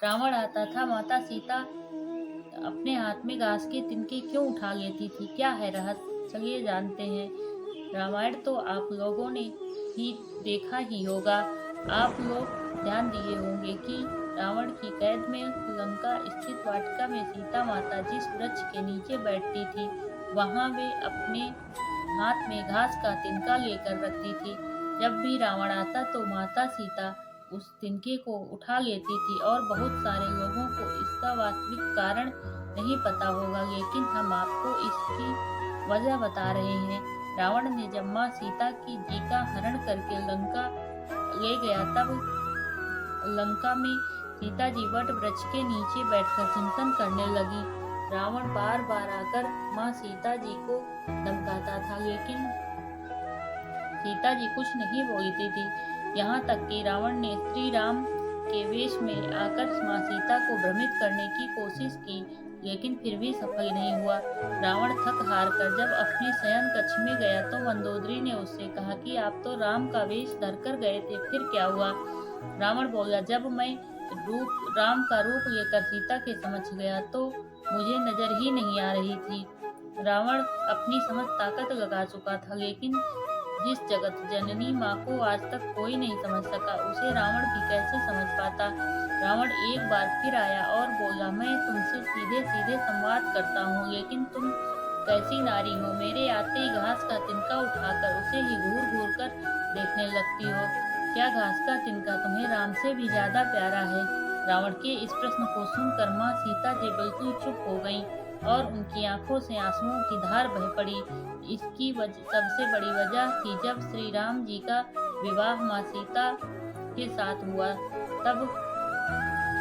रावण आता था, माता सीता अपने हाथ में घास के तिनके क्यों उठा लेती थी? क्या है रहस्य? चलिए जानते हैं। रामायण तो आप लोगों ने ही देखा ही होगा। आप लोग ध्यान दिए होंगे कि रावण की कैद में लंका स्थित वाटिका में सीता माता जिस वृक्ष के नीचे बैठती थी, वहां वे अपने हाथ में घास का तिनका लेकर रखती थी। जब भी रावण आता तो माता सीता उस तिनके को उठा लेती थी और बहुत सारे लोगों को इसका वास्तविक कारण नहीं पता होगा, लेकिन हम आपको इसकी वजह बता रहे हैं। रावण ने जब माँ सीता जी का हरण करके लंका ले गया, तब लंका में सीता जी वट वृक्ष के नीचे बैठकर चिंतन करने लगी। रावण बार बार आकर माँ सीता जी को धमकाता था, लेकिन सीता जी कुछ नहीं बोलती थी। यहाँ तक कि रावण ने श्री राम के वेश में आकर माँ सीता को भ्रमित करने की कोशिश की, लेकिन फिर भी सफल नहीं हुआ। रावण थक हार कर जब अपने शयन कक्ष में गया तो मंदोदरी ने उससे कहा कि आप तो राम का वेश धरकर गए थे, फिर क्या हुआ? रावण बोला, जब मैं राम का रूप लेकर सीता के समक्ष गया तो मुझे नजर ही नहीं आ रही थी। रावण अपनी समस्त ताकत लगा चुका था, लेकिन जिस जगत जननी माँ को आज तक कोई नहीं समझ सका, उसे रावण भी कैसे समझ पाता। रावण एक बार फिर आया और बोला, मैं तुमसे सीधे सीधे संवाद करता हूँ, लेकिन तुम कैसी नारी हो? मेरे आते ही घास का तिनका उठाकर उसे ही घूर घूर कर देखने लगती हो। क्या घास का तिनका तुम्हें राम से भी ज्यादा प्यारा है? रावण के इस प्रश्न को सुनकर माँ सीता जी बिल्कुल चुप हो गईं और उनकी आंखों से आंसुओं की धार बह पड़ी। इसकी सबसे बड़ी वजह थी जब श्री राम जी का विवाह माँ सीता के साथ हुआ, तब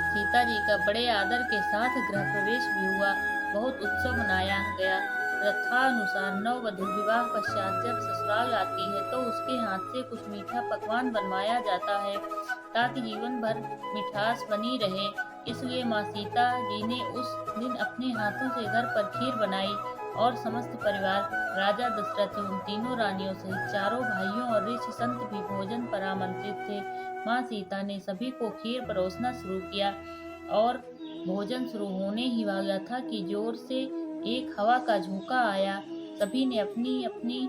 सीता जी का बड़े आदर के साथ गृह प्रवेश भी हुआ। बहुत उत्सव मनाया गया। प्रथानुसार नववधु विवाह पश्चात जब ससुराल आती है तो उसके हाथ से कुछ मीठा पकवान बनवाया जाता है, ताकि जीवन भर मिठास बनी रहे। इसलिए माँ सीता जी ने उस दिन अपने हाथों से घर पर खीर बनाई और समस्त परिवार, राजा दशरथ, उन तीनों रानियों सहित चारों भाइयों और ऋषि संत भी भोजन पर आमंत्रित थे। माँ सीता ने सभी को खीर परोसना शुरू किया और भोजन शुरू होने ही वाला था कि जोर से एक हवा का झोंका आया। सभी ने अपनी अपनी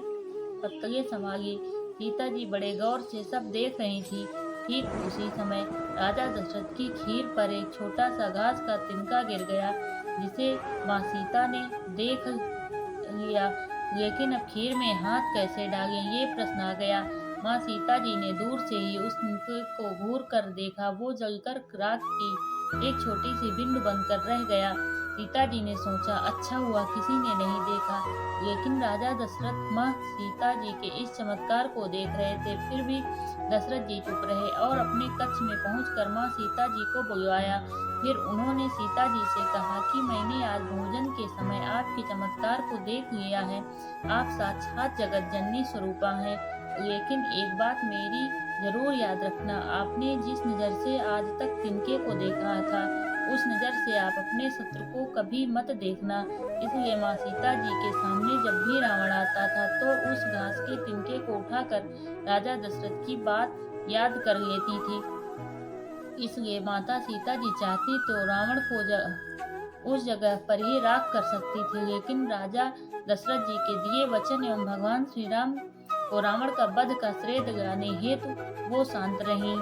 पत्तलें संभाली। सीता जी बड़े गौर से सब देख रही थी। ठीक उसी समय राजा दशरथ की खीर पर एक छोटा सा घास का तिनका गिर गया, जिसे माँ सीता ने देख लिया, लेकिन अब खीर में हाथ कैसे डालें, ये प्रश्न आ गया। माँ सीता जी ने दूर से ही उस तिनके को घूर कर देखा। वो जलकर राख की एक छोटी सी बिंद बनकर रह गया। सीता जी ने सोचा, अच्छा हुआ किसी ने नहीं देखा। लेकिन राजा दशरथ माँ सीता जी के इस चमत्कार को देख रहे थे। फिर भी दशरथ जी चुप रहे और अपने कक्ष में पहुंचकर माँ सीता जी को बुलवाया। फिर उन्होंने सीता जी से कहा कि मैंने आज भोजन के समय आपके चमत्कार को देख लिया है। आप साक्षात जगत जननी स्वरूपा हैं। लेकिन एक बात मेरी जरूर याद रखना, आपने जिस नजर से आज तक तिनके को देखा था, उस नजर से आप अपने शत्रु को कभी मत देखना। इसलिए माँ सीता जी के सामने जब भी रावण आता था तो उस घास के तिनके को उठाकर राजा दशरथ की बात याद कर लेती थी। इसलिए माता सीता जी चाहती तो रावण को उस जगह पर ही राख कर सकती थी, लेकिन राजा दशरथ जी के दिए वचन एवं भगवान श्री राम को रावण का वध का श्रेय दिलाने हेतु वो शांत रहीं।